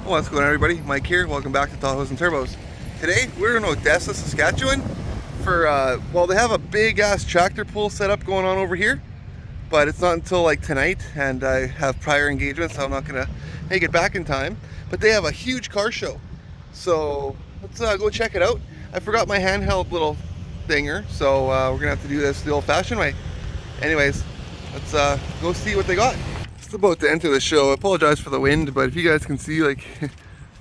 What's going on, everybody? Mike here. Welcome back to Tahoes and Turbos. Today we're in Odessa, Saskatchewan for well, they have a big ass tractor pull set up going on over here, but it's not until like tonight, and I have prior engagements, so I'm not gonna make it back in time. But they have a huge car show, so let's go check it out. I forgot my handheld little thinger, so we're gonna have to do this the old-fashioned way. Anyways, let's go see what they got. It's about to enter the show. I apologize for the wind, but if you guys can see, like,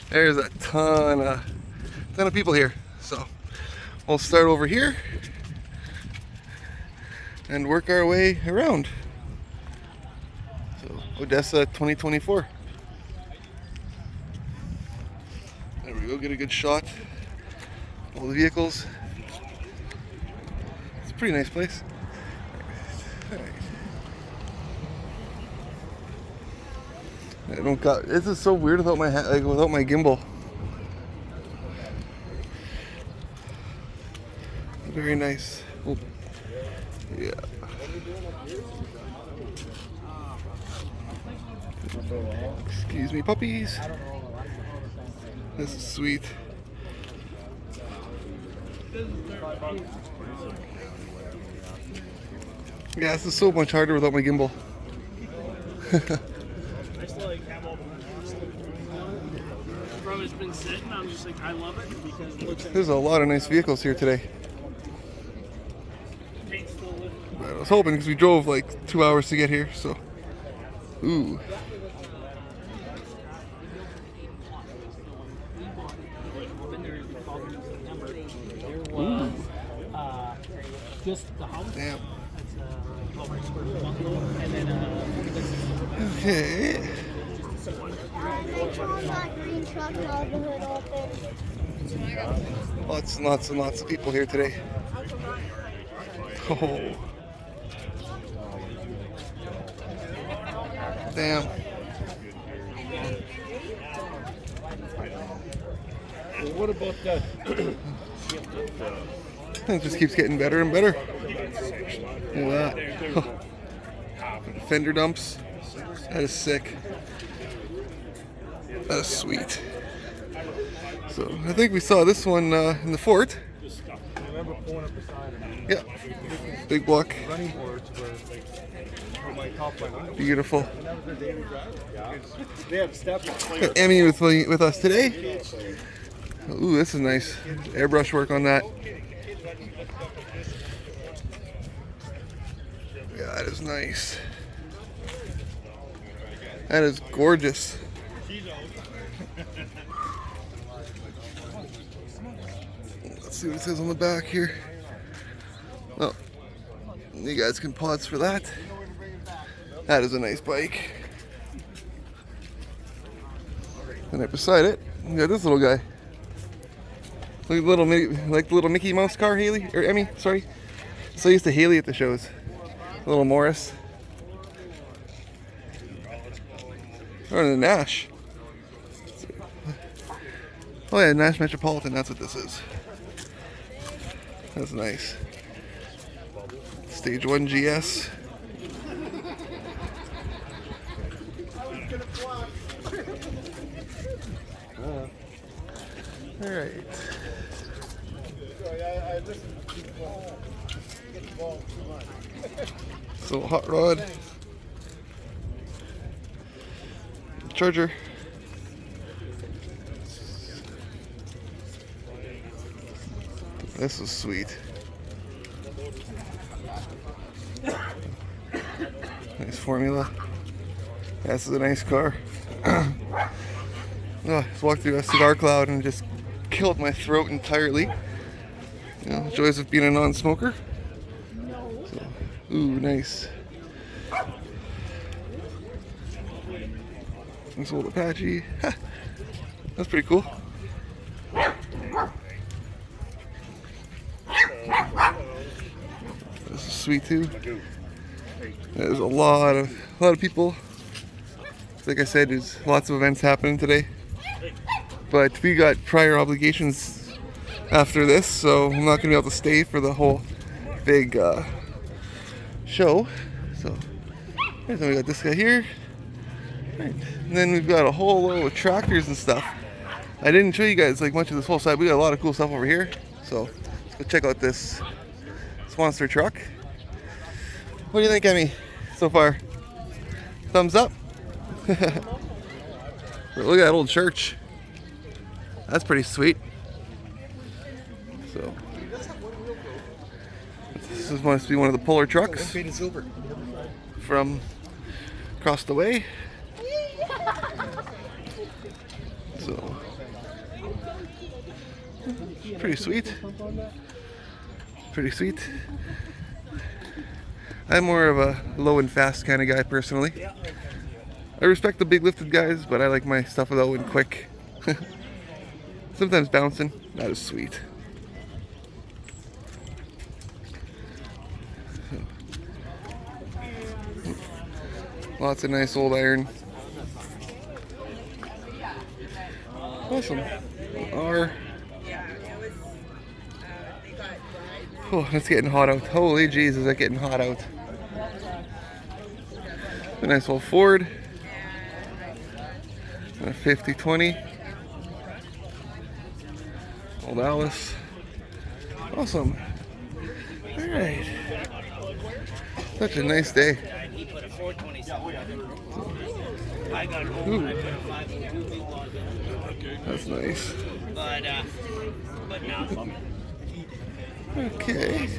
there's a ton of people here. So we'll start over here and work our way around. So Odessa 2024. There we go. Get a good shot. All the vehicles. It's a pretty nice place. All right. I don't got. This is so weird without my without my gimbal. Very nice. Oh. Yeah. Excuse me, puppies. This is sweet. Yeah, this is so much harder without my gimbal. It's been sitting. I'm just like, I love it because it looks like There's a lot of nice vehicles here today. I was hoping because we drove like 2 hours to get here, so. Ooh. Ooh. Just the house. Damn. That's 12 square foot bungalow, and then Okay. Lots and lots and lots of people here today. Oh. Damn. What about that? It just keeps getting better and better. Look at that. Fender dumps. That is sick. That is sweet. So I think we saw this one in the fort. Yeah. Big block. Beautiful. Got Emmy with us today. Ooh, this is nice. Airbrush work on that. Yeah, that is nice. That is gorgeous. Let's see what it says on the back here. Oh, you guys can pause for that. That is a nice bike. And right beside it, we got this little guy. Look at like the little Mickey Mouse car, Haley or Emmy. Sorry. So used to Haley at the shows. Little Morris. Or the Nash. Oh yeah, Nash Metropolitan. That's what this is. That's nice. Stage 1 GS. All right. So hot rod. Charger. This is sweet. Nice Formula. This is a nice car. Oh, just walked through a cigar cloud and just killed my throat entirely. You know, joys of being a non-smoker. So, ooh, nice. This old Apache. Ha, that's pretty cool. This is sweet too. There's a lot of people. Like I said, there's lots of events happening today. But we got prior obligations after this, so I'm not gonna be able to stay for the whole big show. So, and then we got this guy here. Right. And then we've got a whole load of tractors and stuff. I didn't show you guys like much of this whole side. We got a lot of cool stuff over here. So let's go check out this monster truck. What do you think, Emmy, so far? Thumbs up? Look at that old church. That's pretty sweet. So this must be one of the puller trucks from across the way. So pretty sweet. Pretty sweet. I'm more of a low and fast kind of guy personally. I respect the big lifted guys, but I like my stuff low and quick. Sometimes bouncing, not as sweet. Lots of nice old iron. Awesome. Oh, it's getting hot out. Holy jeez, is that getting hot out. A nice old Ford. A 50-20. Old Alice. Awesome. Alright. Such a nice day. Ooh. That's nice. Okay.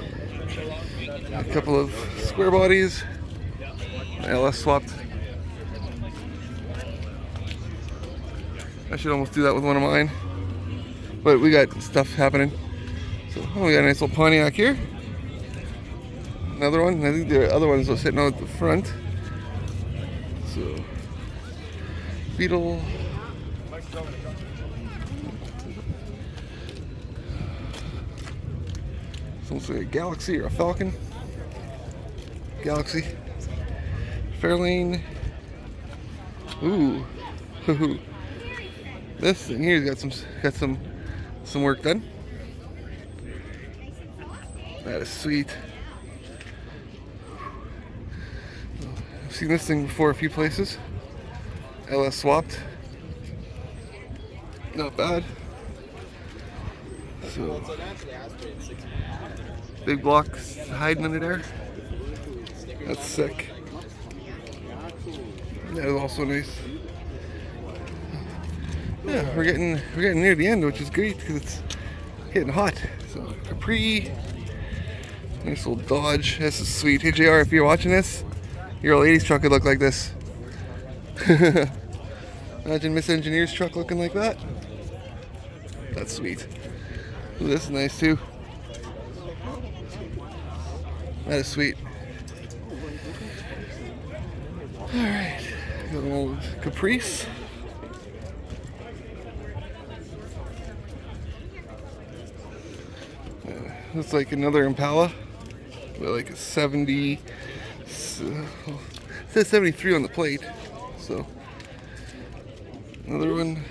A couple of square bodies. LS swapped. I should almost do that with one of mine. But we got stuff happening. So we got a nice little Pontiac here. Another one. I think the other ones are sitting out at the front. So Beetle. It's almost like a Galaxy or a Falcon. Galaxy. Fairlane. Ooh. This thing here's got some work done. That is sweet. I've seen this thing before a few places. LS swapped. Not bad. So big blocks hiding under there. That's sick. That is also nice. Yeah, we're getting near the end, which is great because it's getting hot. So Capri, nice little Dodge. This is sweet. Hey JR, if you're watching this, your old 80s truck could look like this. Imagine Miss Engineer's truck looking like that. That's sweet. Ooh, this is nice too. That is sweet. Alright, got an old Caprice. Looks like another Impala. But like a 70. It says 73 on the plate. So another one.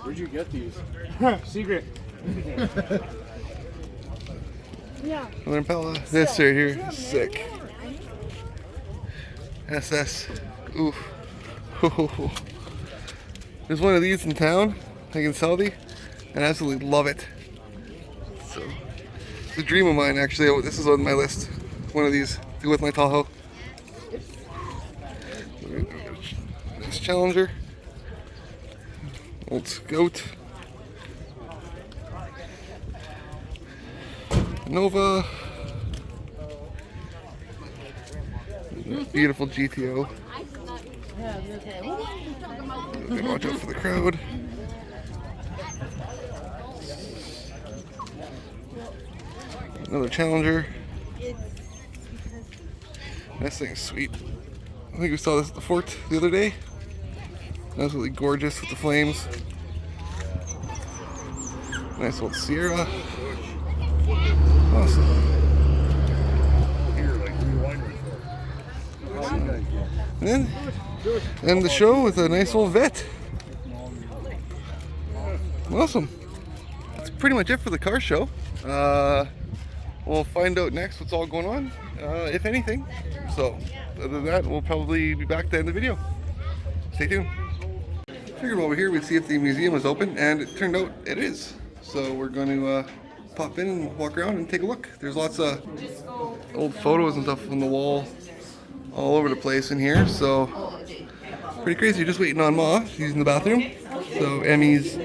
Where'd you get these? Secret. Yeah. Another Impala. This right here, sick. SS. Oof. There's one of these in town, like in Southey, and I absolutely love it. So, it's a dream of mine actually. This is on my list. One of these to go with my Tahoe. Nice Challenger. Old Scout. Nova. Beautiful GTO. Watch out for the crowd. Another Challenger. This thing's sweet. I think we saw this at the fort the other day. Absolutely gorgeous with the flames. Nice old Sierra. Awesome. And then end the show with a nice old vet. Awesome. That's pretty much it for the car show. We'll find out next what's all going on, if anything. So, other than that, we'll probably be back to end the video. stay tuned. Figured while we're here, we'd see if the museum was open, and it turned out it is. So we're going to pop in and walk around and take a look. There's lots of old photos and stuff on the wall all over the place in here, so pretty crazy. You're just waiting on Ma. She's in the bathroom. So Emmy's...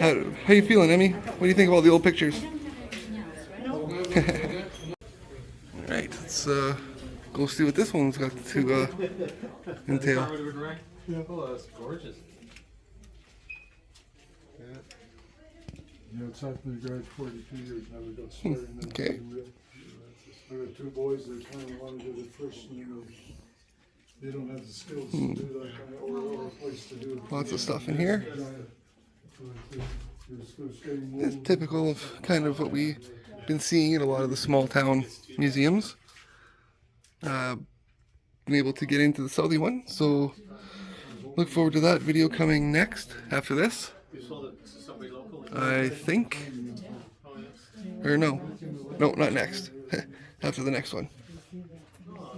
How you feeling, Emmy? What do you think of all the old pictures? Alright, let's go see what this one's got to entail. Oh, that's gorgeous. Yeah, it's after the grad 42 years now we got started. Okay. I got two boys that kind of want to do it first, and they don't have the skills to do that kind of or place to do it. Lots of stuff in here. Getting It's old. typical of kind of what we've been seeing in a lot of the small town museums. Been able to get into the Southey one, so look forward to that video coming next after this. I think. Or no, not next. After the next one. Oh,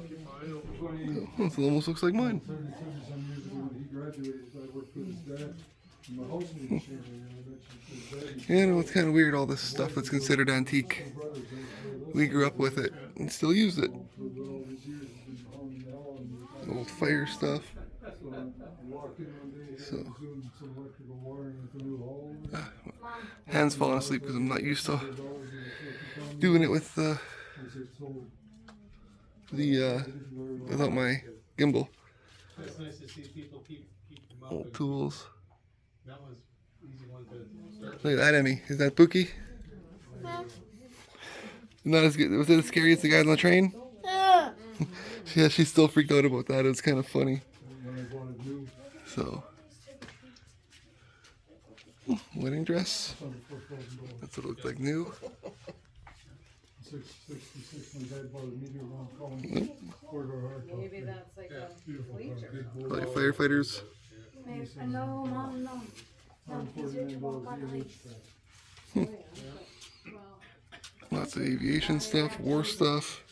it almost looks like mine. 30 some years ago when he graduated, I worked with his dad in the housing industry. You know, it's kind of weird, all this stuff that's considered antique. We grew up with it and still use it. Old fire stuff. So, hands falling asleep because I'm not used to doing it with without my gimbal. It's nice to see people keep them up. Old tools. That was easy one to start. Look at that, Emmy. Is that Pookie? Not as good. Was it as scary as the guy on the train? Yeah, she's still freaked out about that. It's kind of funny. So, wedding dress. That's what it looked like new. 66 when dad bought a meteor around Nope. Maybe that's like a bleacher. Like firefighters. No, Mom, no. No, easier to walk on ice. Lots of aviation stuff, war stuff.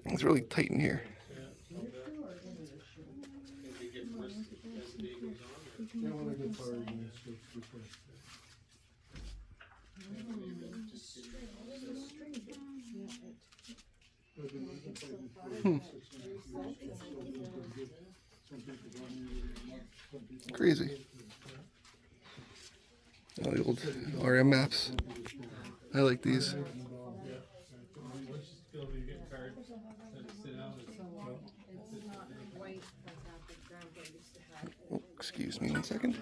It's really tight in here. Crazy. All the old RM maps. I like these. Oh, excuse me 1 second.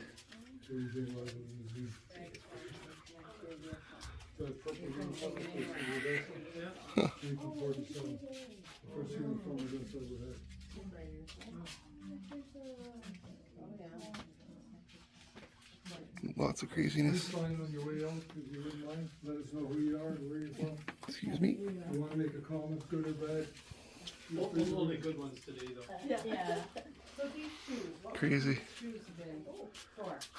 Huh. Lots of craziness. Sign on your way out, if you wouldn't mind, let us know who you are and where you're from. Excuse me. You want to make a comment, good or bad? Only good ones today, though. Yeah. Crazy.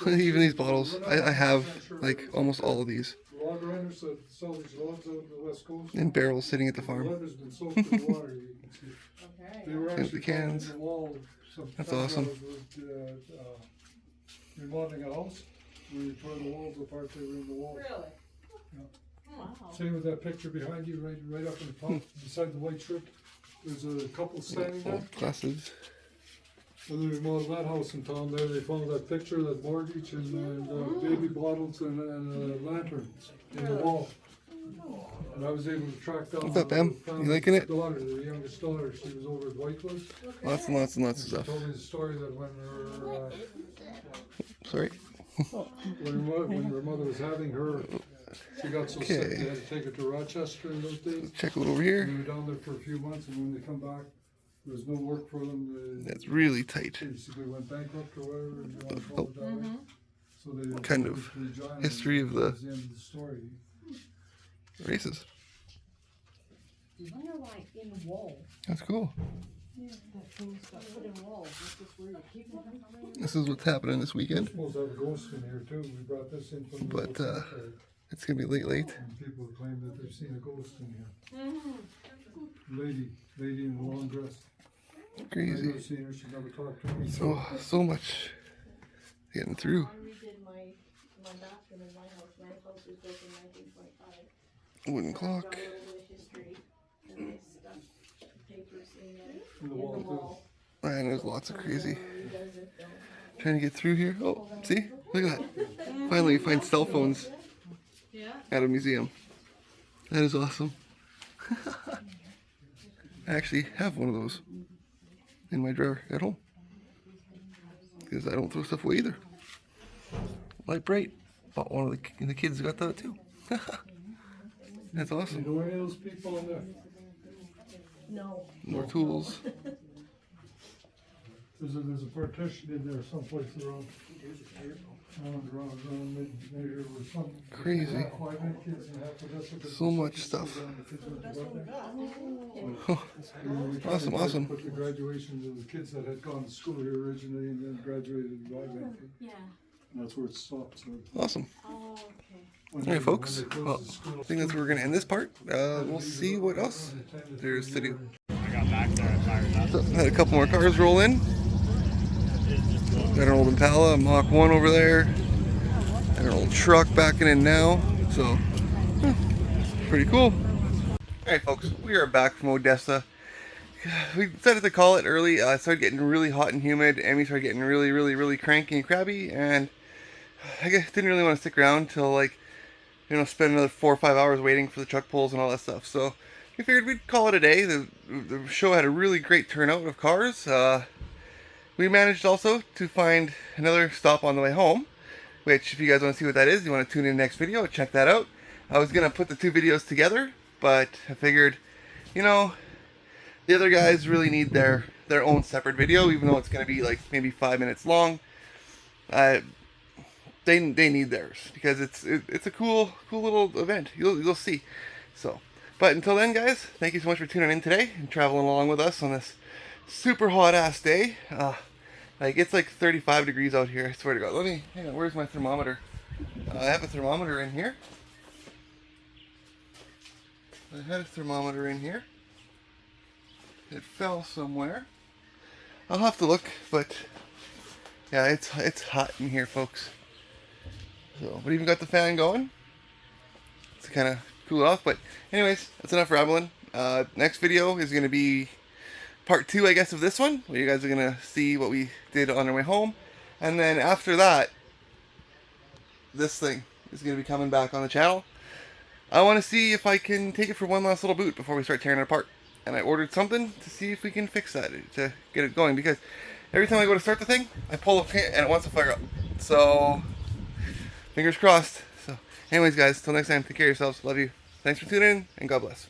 Even these bottles. I have like almost all of these Log runners that sell these logs out on the west coast. in barrels sitting at the The farm. leather's been soaked in water, you can see. Okay. They were Empty actually cans. found in the wall. That's awesome. Remodeling a house, when you tore the walls apart, they were in the wall. Really? Wow. Same with that picture behind you, right up in the top, beside the white shirt. There's a couple standing there. Old glasses. When they remodeled that house in town there, they found that picture, that mortgage, and baby bottles and a lantern in the wall. And I was able to track down. What's up, Em? You liking it? Daughter, the youngest daughter, she was over at Whitewood. Lots and lots and lots of She stuff. told me the story that when Sorry. her mother was having her, she got so sick, Okay. they had to take her to Rochester in those days. Check a little over They here. were down there for a few months, and when they come back, there was no work for them. They That's really tight. basically went bankrupt or whatever, and you want to call it that way. So they Kind took of her to Regina, history of and the- that was the end of the story. Races. Wonder why in the wall. That's cool. That things got put in walls. That's just weird. This is what's happening this weekend. Supposed to have a ghost in here too. We brought this in from the But, local cemetery, It's gonna be late. and people claim that they've seen a ghost in here. Lady in a long dress. I've Crazy. never seen her, she never talked to me, so. Oh, so much getting through. I redid my bathroom in my house. My house was built in 1925. Wooden I've clock. got a little bit of history, and I stuck papers in the the wall, wall. Man, there's lots of crazy. Someone redoes it, though. Trying to get through here. Oh, see? Look at that. Finally, you find cell phones at a museum. That is awesome. I actually have one of those in my drawer at home. Because I don't throw stuff away either. Light bright. Bought one of the kids got that too. That's You awesome. know any of those people in there? No. More tools. There's a partition in there someplace around. Maybe it was some. Crazy. Why many kids in half Odessa? So much stuff. Awesome, awesome. Put the graduation of the kids that had gone to school here originally and then graduated in Rybak. Yeah. And that's where it stopped, so. Awesome. Oh, okay. when Alright they- folks, when they closed well, the school- I think that's where we're going to end this part. We'll see what else there is to do. So, had a couple more cars roll in. Got an old Impala, a Mach 1 over there. And an old truck backing in now. So, pretty cool. Alright folks, we are back from Odessa. We decided to call it early. It started getting really hot and humid. Emmy started getting really cranky and crabby. And I guess didn't really want to stick around till spend another 4 or 5 hours waiting for the truck pulls and all that stuff. So we figured we'd call it a day. The show had a really great turnout of cars. We managed also to find another stop on the way home, which if you guys want to see what that is, you want to tune in next video, check that out. I was going to put the two videos together, but I figured, the other guys really need their own separate video, even though it's going to be like maybe 5 minutes long. They need theirs because it's a cool little event. You'll see. So, but until then, guys, thank you so much for tuning in today and traveling along with us on this super hot ass day. It's like 35 degrees out here. I swear to God. Hang on. Where's my thermometer? I have a thermometer in here. I had a thermometer in here. It fell somewhere. I'll have to look, but yeah, it's hot in here, folks. So, but even got the fan going. To kind of cool it off. But anyways, that's enough rambling. Next video is going to be part 2, I guess, of this one, where you guys are going to see what we did on our way home. And then after that, this thing is going to be coming back on the channel. I want to see if I can take it for one last little boot before we start tearing it apart. And I ordered something to see if we can fix that, to get it going. Because every time I go to start the thing, I pull the pin and it wants to fire up. So, fingers crossed. So, anyways, guys, till next time, take care of yourselves. Love you. Thanks for tuning in, and God bless.